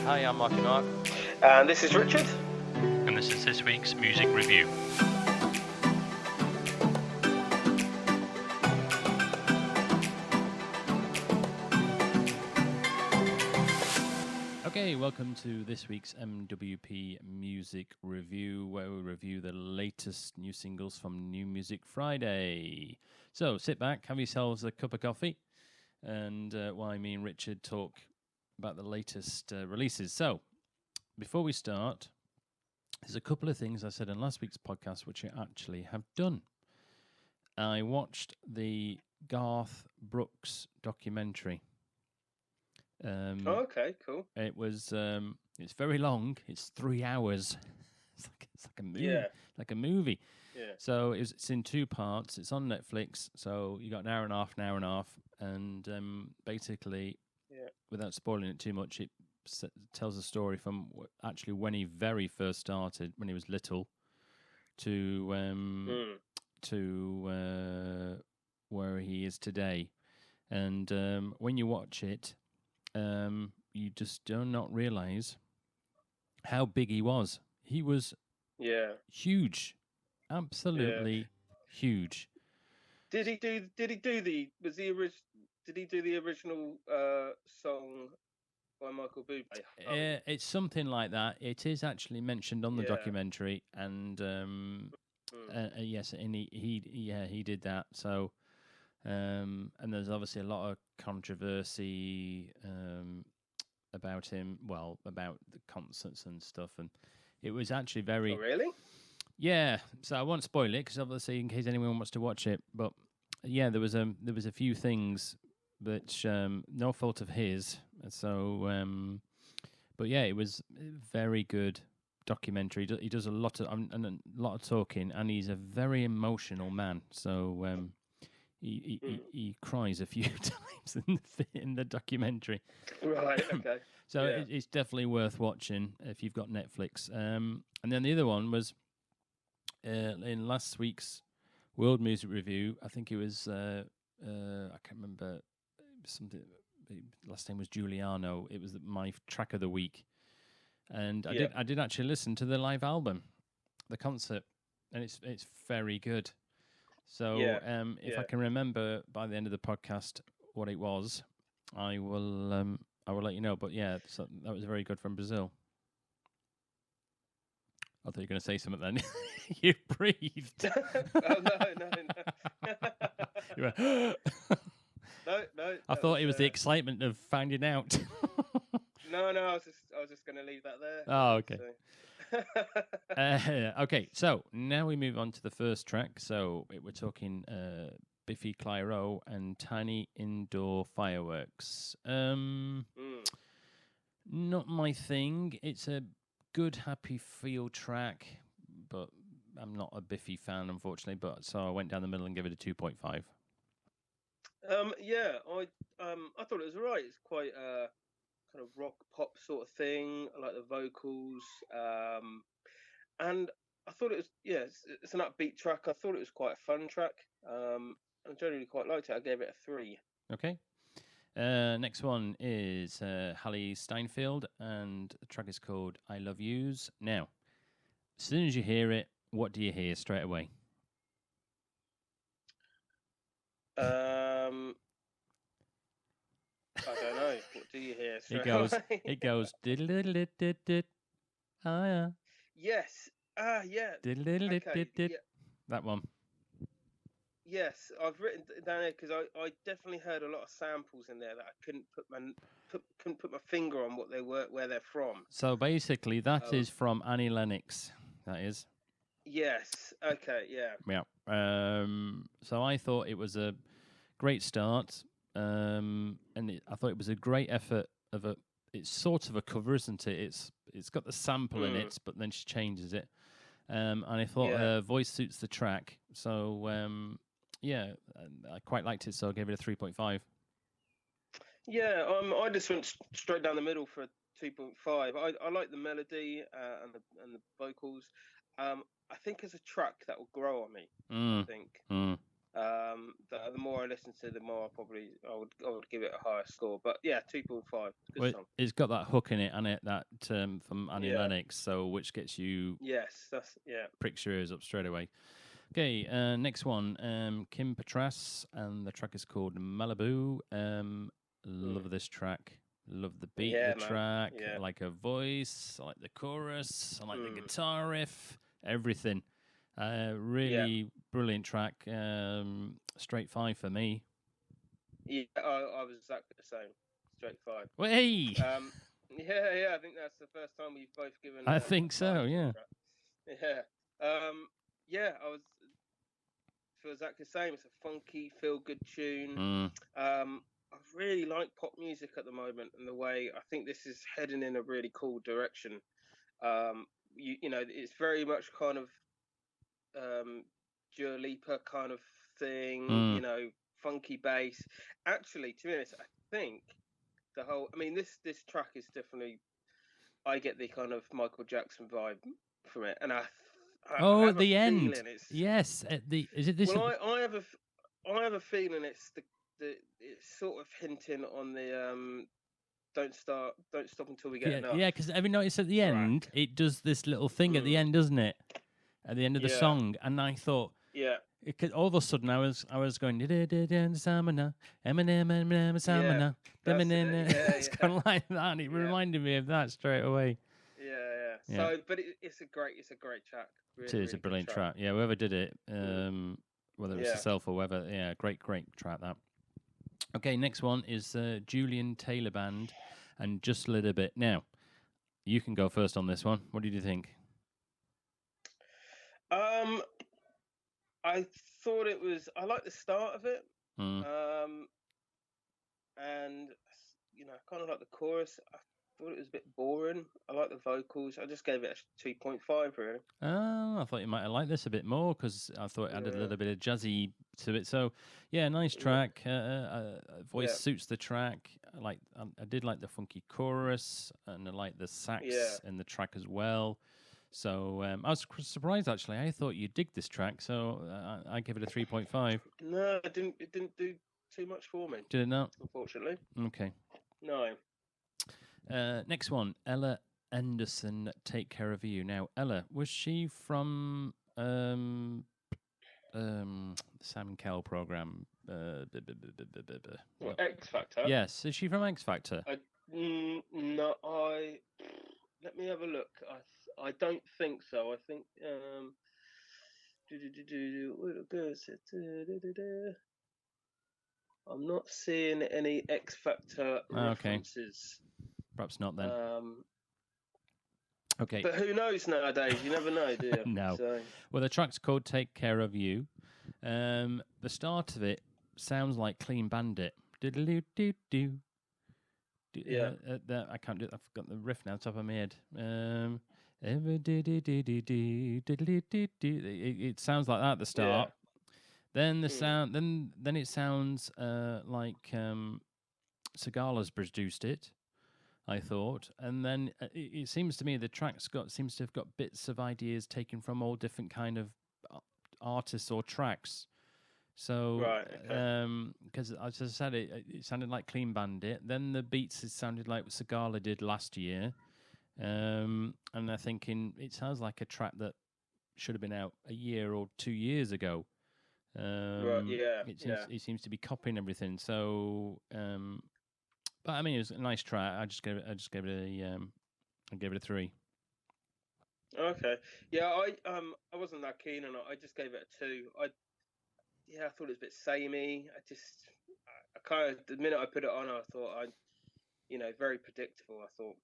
Hi, I'm Mark. And this is Richard. And this is this week's music review. Okay, welcome to this week's MWP music review, where we review the latest new singles from New Music Friday. So sit back, have yourselves a cup of coffee, and while me and Richard talk about the latest releases. So before we start, there's a couple of things I said in last week's podcast which I actually have done. I watched the Garth Brooks documentary. Okay, cool. It was it's very long. It's 3 hours. It's like a movie. Yeah. Like a movie. Yeah. So it's in 2 parts. It's on Netflix. So you got an hour and a half, and basically, without spoiling it too much, it tells a story from actually when he very first started, when he was little, to where he is today. And when you watch it, you just do not realize how big he was. He was huge, absolutely huge. Did he do the original song by Michael Bublé? It's something like that. It is actually mentioned on the documentary, and yes, and he did that. So. And there's obviously a lot of controversy about him, about the concerts and stuff, and it was actually very... Oh, really? Yeah, so I won't spoil it, because obviously in case anyone wants to watch it, but yeah, there was a few things which no fault of his, so but yeah, it was a very good documentary. He does a lot of talking, and he's a very emotional man, so He cries a few times in the documentary. Right, okay. So it's definitely worth watching if you've got Netflix. And then the other one was in last week's World Music Review. I think it was, I can't remember, something. Last name was Giuliano. It was my track of the week. And I did actually listen to the live album, the concert, and it's very good. So if I can remember by the end of the podcast what it was, I will let you know. But yeah, so that was very good from Brazil. I thought you were going to say something then. You breathed. Oh, no. You went, no. I thought it was the excitement of finding out. No, I was just going to leave that there. Oh, okay. So. Okay, so now we move on to the first track. So we're talking Biffy Clyro and Tiny Indoor Fireworks. Not my thing. It's a good, happy feel track, but I'm not a Biffy fan, unfortunately. But so I went down the middle and gave it a 2.5. I thought it was alright. It's quite kind of rock pop sort of thing. I like the vocals, and I thought it was it's an upbeat track. I thought it was quite a fun track. I generally quite liked it. I gave it a 3. Okay. Next one is Hallie Steinfeld, and the track is called I Love Yous. Now, as soon as you hear it, what do you hear straight away? I don't know. What do you hear straight away? It goes diddle-diddle-diddle-diddle. Oh yeah. Yes. Yeah. Diddle-diddle-diddle-diddle. That one. Yes, I've written down there because I definitely heard a lot of samples in there that I couldn't put my finger on what they were, where they're from. So basically, that is from Annie Lennox. That is. Yes. Okay. Yeah. Yeah. So I thought it was a great start. I thought it was a great effort it's sort of a cover, isn't it? It's got the sample in it, but then she changes it. And I thought her voice suits the track. So I quite liked it, so I gave it a 3.5. Yeah, I just went straight down the middle for a 2.5. I like the melody and the vocals. I think it's a track that will grow on me. I think. The more I listen to, the more I would give it a higher score. But yeah, 2.5. Good Well, song. it's got that hook in it, and that from Annie Yeah. Lennox, so which gets you Yes, pricks your ears up straight away. Okay, next one, Kim Petras, and the track is called Malibu. Love this track. Love the beat of the track. Yeah. I like her voice. I like the chorus. I like the guitar riff. Everything. Really brilliant track. Straight 5 for me. Yeah, I was exactly the same. Straight 5. Well, hey. Yeah. I think that's the first time we've both given. I think so. Yeah. Yeah. I was feel exactly the same. It's a funky, feel-good tune. I really like pop music at the moment, and the way I think this is heading in a really cool direction. You know, it's very much kind of Dua Lipa kind of thing. You know, funky bass. Actually, to be honest, I think I mean, this track is definitely. I get the kind of Michael Jackson vibe from it, and I at the end. Yes, is it this? Well, I have a feeling it's it's sort of hinting on the don't stop until we get enough. Yeah, because have you noticed at the end it does this little thing at the end, doesn't it? At the end of the song, and I thought, all of a sudden I was going Samana, Samana, it's kind of like that, and it reminded me of that straight away. Yeah. So, but it's a great track. It is a brilliant track. Yeah, whoever did it, whether it's yourself or whoever, great track that. Okay, next one is Julian Taylor Band, and Just a Little Bit. Now, you can go first on this one. What did you think? I thought it was. I liked the start of it, and you know, I kind of like the chorus. I thought it was a bit boring. I like the vocals. I just gave it a 2.5 really. Oh, I thought you might have liked this a bit more because I thought it added a little bit of jazzy to it. So, nice track. Voice suits the track. I did like the funky chorus, and I like the sax in the track as well. So I was surprised actually. I thought you'd dig this track, so I give it a 3.5. No, it didn't do too much for me. Did it not? Unfortunately. Okay. No. Next one, Ella Henderson, Take Care of You. Now, Ella, was she from the Sam Kell program? X Factor? Yes. Is she from X Factor? No, let me have a look. I don't think so. I think I'm not seeing any X Factor references. Perhaps not then. Okay. But who knows nowadays? You never know, do you? No. So. Well, the track's called Take Care of You. The start of it sounds like Clean Bandit. Do-do-do-do-do. Yeah. I can't do it. I've got the riff now, top of my head. It sounds like that at the start. Then the sound, then it sounds like Segala's produced it, I thought, and then it seems to me the track's seems to have got bits of ideas taken from all different kind of artists or tracks. So, because as I said, it sounded like Clean Bandit. Then the beats sounded like what Segala did last year. And I'm thinking it sounds like a track that should have been out a year or 2 years ago. It seems to be copying everything. So, but I mean, it was a nice track. I gave it a 3. Okay. Yeah, I wasn't that keen on it. I just gave it a 2. I thought it was a bit samey. I kind of, the minute I put it on, I thought very predictable. I thought.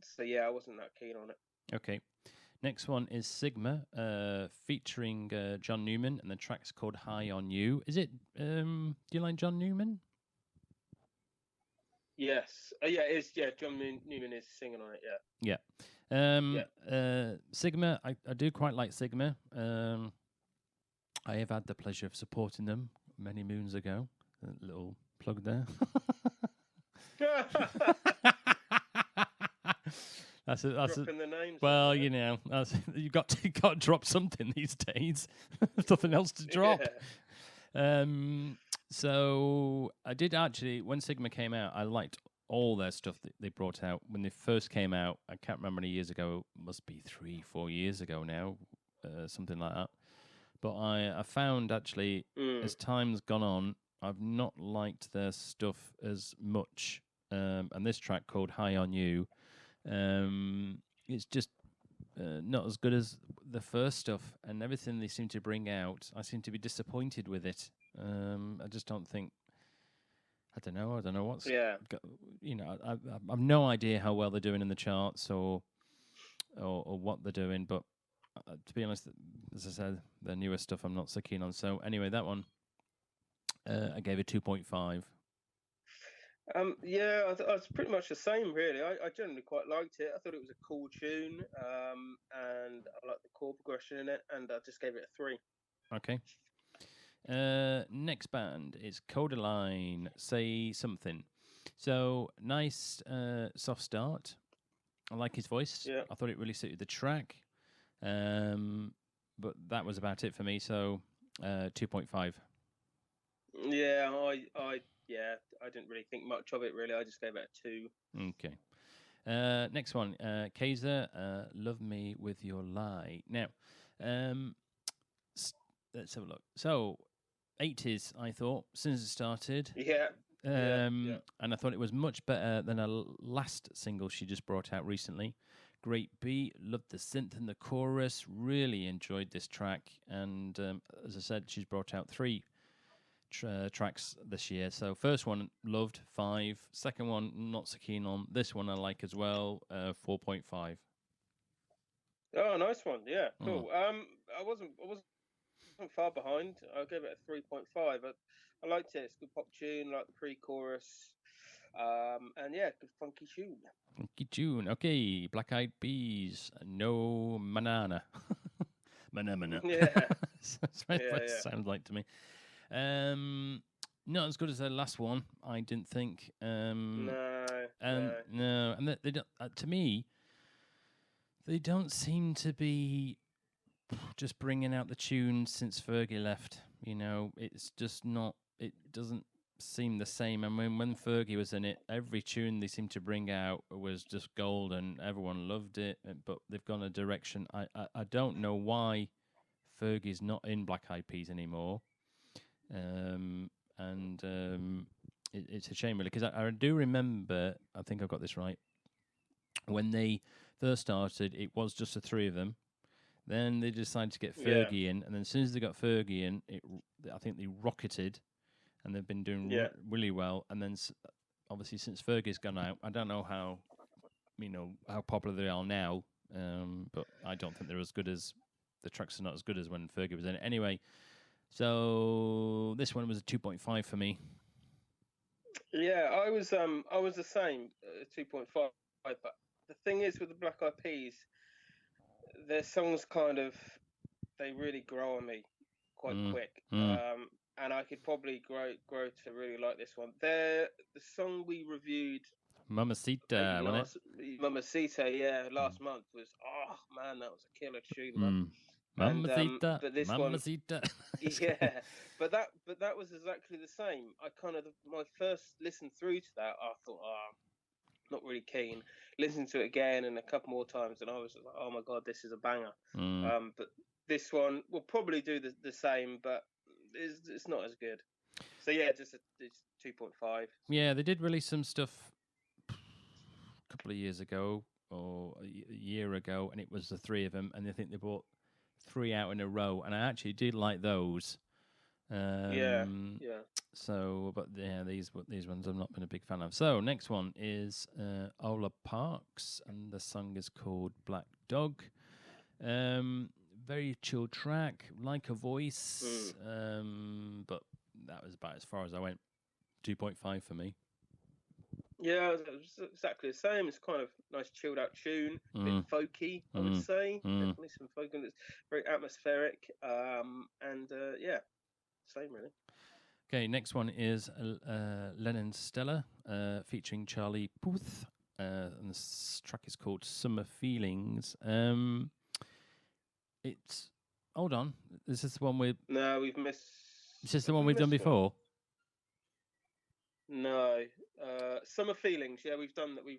So yeah, I wasn't that keen on it. Okay. Next one is Sigma, featuring John Newman, and the track's called High on You. Is it? Do you like John Newman? Yes. It is. Yeah, John Newman is singing on it. Yeah. Sigma, I do quite like Sigma. I have had the pleasure of supporting them many moons ago. A little plug there. That's dropping the names. Well, you know, you've got to drop something these days. There's nothing else to drop. So I did actually, when Sigma came out, I liked all their stuff that they brought out when they first came out. I can't remember how many years ago. It must be 3-4 years ago now, something like that. But I found actually, as time's gone on, I've not liked their stuff as much. And this track called "High on You," it's just not as good as the first stuff, and everything they seem to bring out, I seem to be disappointed with it. I just don't think. I don't know what's. Yeah. I've no idea how well they're doing in the charts or what they're doing. But to be honest, as I said, the newer stuff I'm not so keen on. So anyway, that one I gave it 2.5. Yeah, I was pretty much the same, really. I generally quite liked it. I thought it was a cool tune, and I liked the chord progression in it, and I just gave it a 3. Okay. Next band is Kodaline. Say Something. So nice, soft start. I like his voice. Yeah. I thought it really suited the track. But that was about it for me. So 2.5. Yeah, I didn't really think much of it, really. I just gave it a 2. Okay. Next one, Kaiser, Love Me With Your Lie. Now, let's have a look. So, 80s, I thought, since it started. Yeah. And I thought it was much better than a last single she just brought out recently. Great beat, loved the synth and the chorus, really enjoyed this track. And as I said, she's brought out 3 tracks this year. So first one, loved, 5. Second one, not so keen on. This one I like as well, 4.5. Oh, nice one. Yeah, cool. I wasn't far behind. I gave it a 3.5. I liked it. It's a good pop tune, like the pre-chorus. And yeah, good funky tune. Funky tune. Okay, Black Eyed Peas, No Manana. Manamana. Yeah. That's what it sounds like to me. Not as good as their last one, I didn't think. No. And they don't. To me, they don't seem to be just bringing out the tunes since Fergie left. It's just not. It doesn't seem the same. I mean, when Fergie was in it, every tune they seemed to bring out was just gold, and everyone loved it. But they've gone a direction. I don't know why Fergie's not in Black Eyed Peas anymore. It's a shame, really, because I do remember, I think I've got this right, when they first started, it was just the 3 of them. Then they decided to get Fergie in, and then as soon as they got Fergie in, I think they rocketed, and they've been doing really well. And then, obviously, since Fergie's gone out, I don't know how popular they are now, but I don't think they're as good as, the tracks are not as good as when Fergie was in it. Anyway, so this one was a 2.5 for me. Yeah, I was the same, 2.5. But the thing is with the Black Eyed Peas, their songs they really grow on me quite quick. And I could probably grow to really like this one. The song we reviewed, Mamacita, wasn't it? Mamacita, last month was, oh man, that was a killer tune, man. Mamacita, but this Mamacita. yeah, but that was exactly the same. My first listen through to that, I thought, not really keen. Listened to it again and a couple more times, and I was like, oh my god, this is a banger. But this one will probably do the same, but it's not as good. So yeah, it's 2.5. Yeah, they did release some stuff a couple of years ago or a year ago, and it was the 3 of them, and I think they brought 3 out in a row, and I actually did like those. Yeah. So, but yeah, these ones I've not been a big fan of. So, next one is Ola Parks, and the song is called Black Dog. Very chill track, like a voice, but that was about as far as I went. 2.5 for me. Yeah, it's exactly the same. It's kind of nice chilled out tune, a bit folky, I would say. Definitely some folk, and it's very atmospheric. Yeah, same really. Okay, next one is Lennon Stella featuring Charlie Puth, and this track is called Summer Feelings. It's hold on, this is the one with. No, we've missed Is this the Have one we we've done missed one? before? No. Summer Feelings. Yeah, we've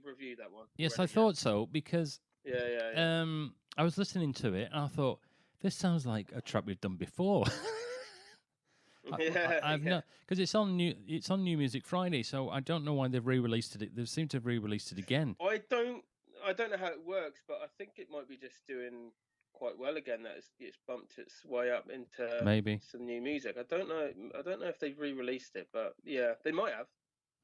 reviewed that one. Yes, already, I thought so because Yeah. I was listening to it and I thought this sounds like a track we've done before. I've Yeah. not because it's on New Music Friday, so I don't know why they've re-released it. They seem to have re-released it again. I don't know how it works, but I think it might be just doing quite well again. That it's bumped its way up into Maybe. some new music. I don't know if they've re-released it, but yeah, they might have.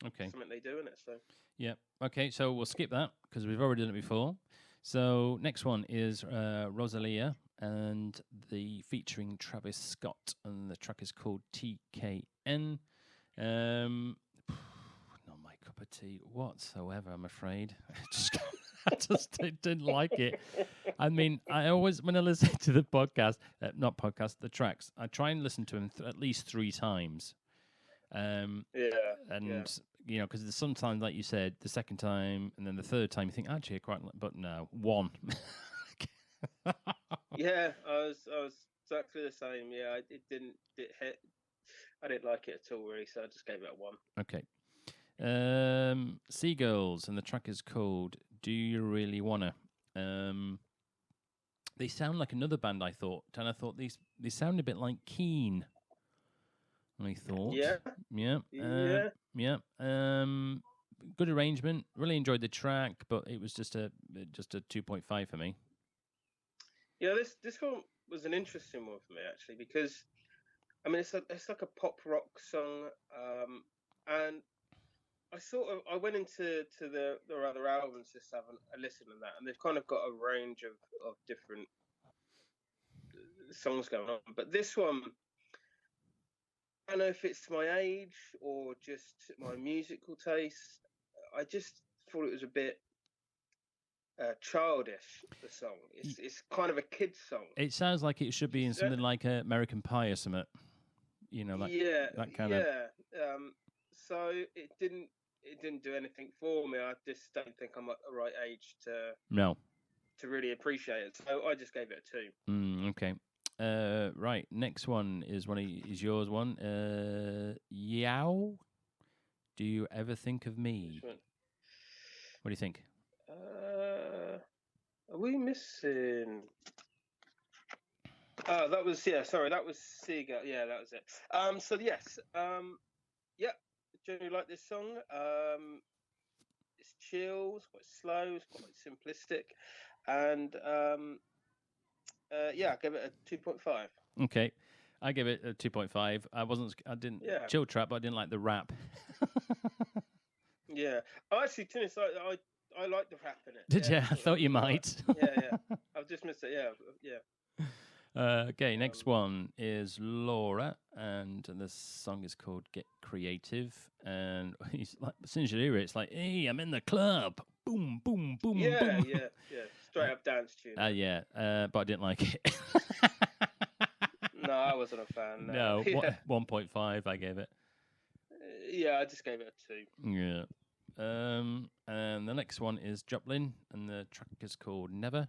Okay. Something they do in it. So Yeah. Okay, so we'll skip that because we've already done it before. So next one is Rosalia and the featuring Travis Scott, and the track is called TKN. Not my cup of tea whatsoever, I'm afraid. I just didn't like it. I mean, I always, when I listen to the podcast, the tracks, I try and listen to them at least 3 times. You know, because sometimes, like you said, the second time and then the third time, you think actually, but no, one. yeah, I was exactly the same. Yeah, it didn't hit. I didn't like it at all, really. So I just gave it a 1. Okay. Seagulls, and the track is called "Do You Really Wanna." They sound like another band. I thought, and I thought they sound a bit like Keen. I thought, yeah. Good arrangement. Really enjoyed the track, but it was just a 2.5 for me. Yeah, this one was an interesting one for me actually, because I mean it's like a pop rock song, and I went into their other albums just to have a listen to that, and they've kind of got a range of different songs going on, but this one, I don't know if it's my age or just my musical taste. I just thought it was a bit childish. The song, it's kind of a kid's song. It sounds like it should be in something like American Pie or something. You know, that kind of. So it didn't do anything for me. I just don't think I'm at the right age to really appreciate it. So I just gave it a 2. Okay. Right. Next one is yours one. Yow. Do you ever think of me? What do you think? Are we missing? Oh, that was Sorry, that was Seagull. Yeah, that was it. So yes. Yeah. Generally like this song. It's chill. It's quite slow. It's quite simplistic, and I give it a 2.5. Okay. I give it a 2.5. I didn't chill trap, but I didn't like the rap. Yeah. Oh, actually, to be honest, I like the rap in it. Did you? I thought you might. Yeah. I've just missed it. Yeah. Okay, next one is Laura, and the song is called "Get Creative." And he's like, as soon as you hear it, it's like, "Hey, I'm in the club!" Boom, boom, boom, boom. Yeah. Straight up dance tune. But I didn't like it. No, I wasn't a fan. No, 1.5. I gave it. Yeah, I just gave it a 2. Yeah. And the next one is Joplin, and the track is called "Never."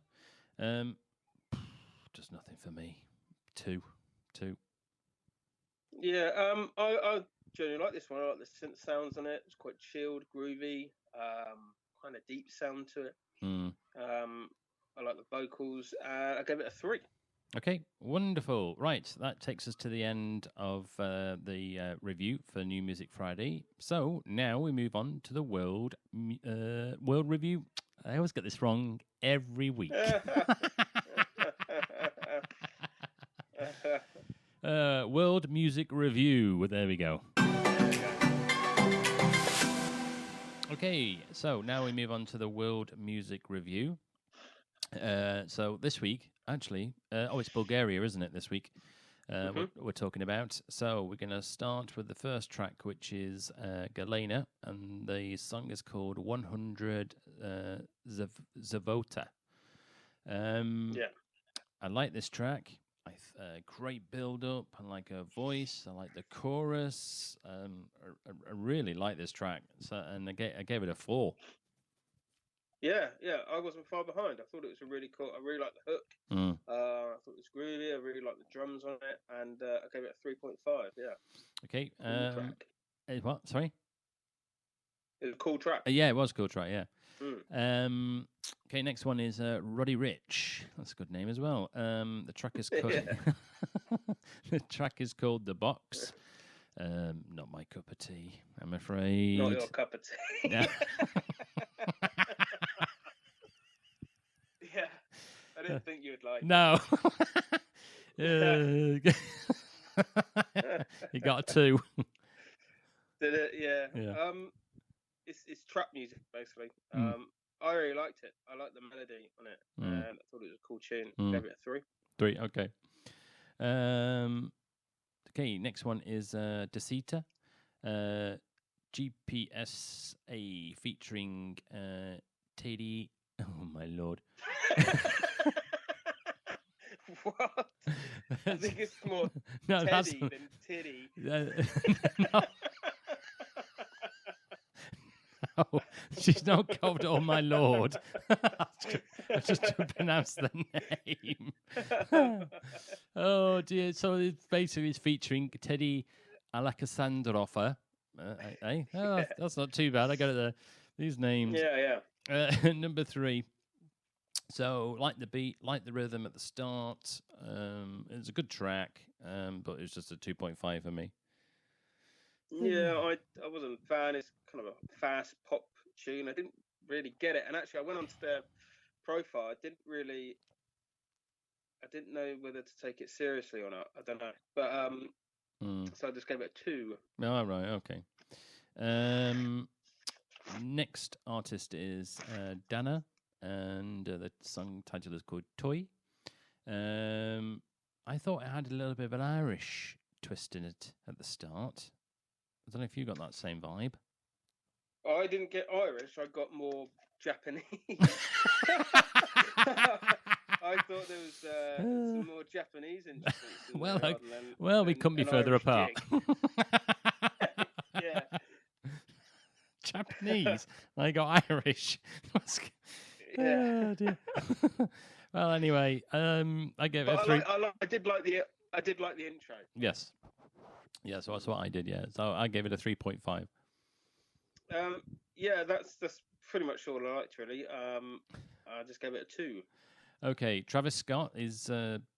Just nothing for me. 2. Yeah. I generally like this one. I like the synth sounds on it. It's quite chilled, groovy. Kind of deep sound to it. I like the vocals. I gave it a 3. Okay, wonderful. Right, that takes us to the end of the review for New Music Friday. So now we move on to the World Review. I always get this wrong every week. World Music Review. There we go. Okay, so now we move on to the World Music Review. So this week, actually, it's Bulgaria, isn't it, this week? We're talking about. So we're going to start with the first track, which is Galena, and the song is called 100 Zavota. I like this track. Great build-up. I like her voice. I like the chorus. I really like this track. So, and I gave it a 4. Yeah, I wasn't far behind. I thought it was a really cool. I really liked the hook. I thought it was groovy. I really liked the drums on it, and I gave it a 3.5. Yeah. Okay. Cool track. What? Sorry. It was a cool track. Yeah, it was a cool track. Yeah. Mm. Okay, next one is Roddy Rich. That's a good name as well. The track is called the track is called The Box. Not my cup of tea, I'm afraid. Not your cup of tea. Yeah. Yeah, I didn't think you would like. No. You got a 2. Did it? Yeah. Yeah. It's trap music basically. I really liked it. I liked the melody on it, and I thought it was a cool tune. Gave it a 3. 3. Okay. Okay. Next one is Sita GPS featuring Teddy. Oh my lord. What? I think it's more No, Teddy than Titty. No. No, she's not called Oh My Lord. I just pronounced the name. Oh dear. So it's basically it's featuring Teddy Alakasandrova. Oh, that's not too bad. I got it there. These names. Yeah. Number 3. So, like the beat, like the rhythm at the start. It's a good track, but it's just a 2.5 for me. Yeah, I wasn't a fan. It's kind of a fast pop tune. I didn't really get it. And actually, I went onto their profile. I didn't know whether to take it seriously or not. I don't know. But so I just gave it a 2. Oh, right. Okay. Next artist is Danna, and the song title is called Toy. I thought it had a little bit of an Irish twist in it at the start. I don't know if you got that same vibe. I didn't get Irish. I got more Japanese. I thought there was some more Japanese influences. Well, we couldn't be further apart. Yeah. Japanese. I got Irish. Yeah. Oh, dear. Well, anyway, I gave it a 3. I did like the intro. Yes. Yeah, so that's what I did. Yeah, so I gave it a 3.5. Yeah, that's pretty much all I liked really. I just gave it a 2. Okay, Travis Scott is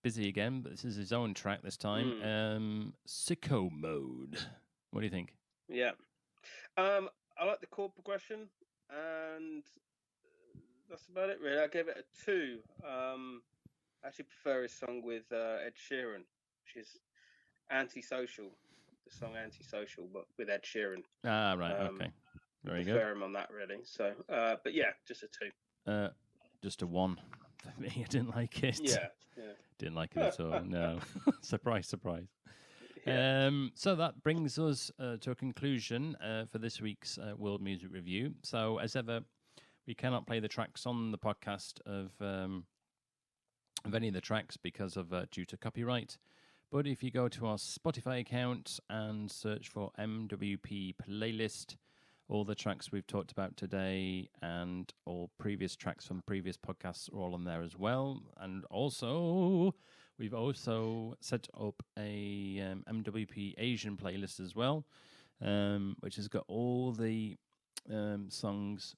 busy again, but this is his own track this time. Sicko Mode. What do you think? Yeah. I like the chord progression, and that's about it really. I gave it a 2. I actually prefer his song with Ed Sheeran, which is Antisocial. The song Antisocial, but with Ed Sheeran. Ah, right. Okay. Very good. Prefer him on that really. So, but yeah, just a 2. Just a 1 for me. I didn't like it. Yeah. Didn't like it at all. No. Surprise. Yeah. So that brings us to a conclusion for this week's World Music Review. So as ever, we cannot play the tracks on the podcast of any of the tracks because of due to copyright. But if you go to our Spotify account and search for MWP playlist, all the tracks we've talked about today and all previous tracks from previous podcasts are all on there as well. And also, we've also set up a MWP Asian playlist as well, which has got all the songs,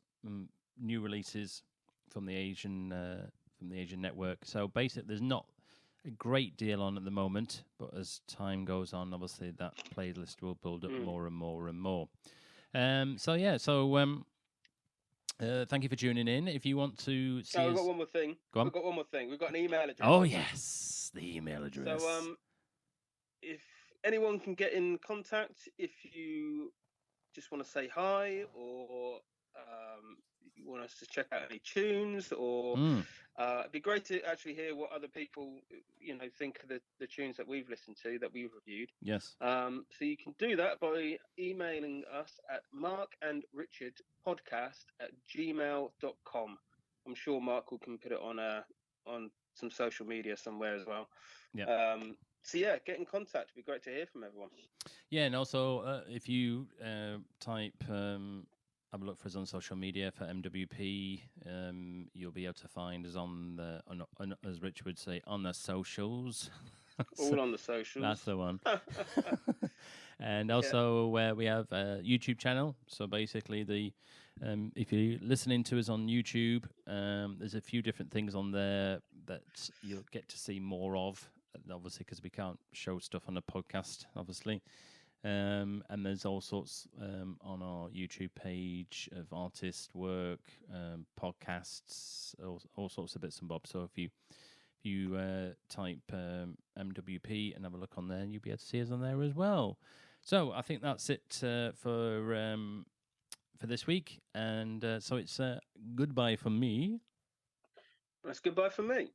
new releases from the Asian network. So basically, there's not a great deal on at the moment, but as time goes on, obviously that playlist will build up more and more and more. Thank you for tuning in. If you want to see we've got one more thing. We've got one more thing. We've got an email address. Oh yes, the email address. So if anyone can get in contact, if you just want to say hi, or you want us to check out any tunes, or it'd be great to actually hear what other people think of the tunes that we've listened to, that we've reviewed. Yes. So you can do that by emailing us at markandrichardpodcast@gmail.com. I'm sure Mark can put it on some social media somewhere as well. Yeah. So yeah, get in contact. It'd be great to hear from everyone. Yeah, and also if you type have a look for us on social media for MWP. You'll be able to find us on as Rich would say, on the socials. All on the socials. That's the one. And also we have a YouTube channel. So basically, if you're listening to us on YouTube, there's a few different things on there that you'll get to see more of. Obviously, because we can't show stuff on a podcast, obviously. And there's all sorts on our YouTube page of artist work, podcasts, all sorts of bits and bobs. So if you type MWP and have a look on there, you'll be able to see us on there as well. So I think that's it for this week. And so it's goodbye from me. That's goodbye from me.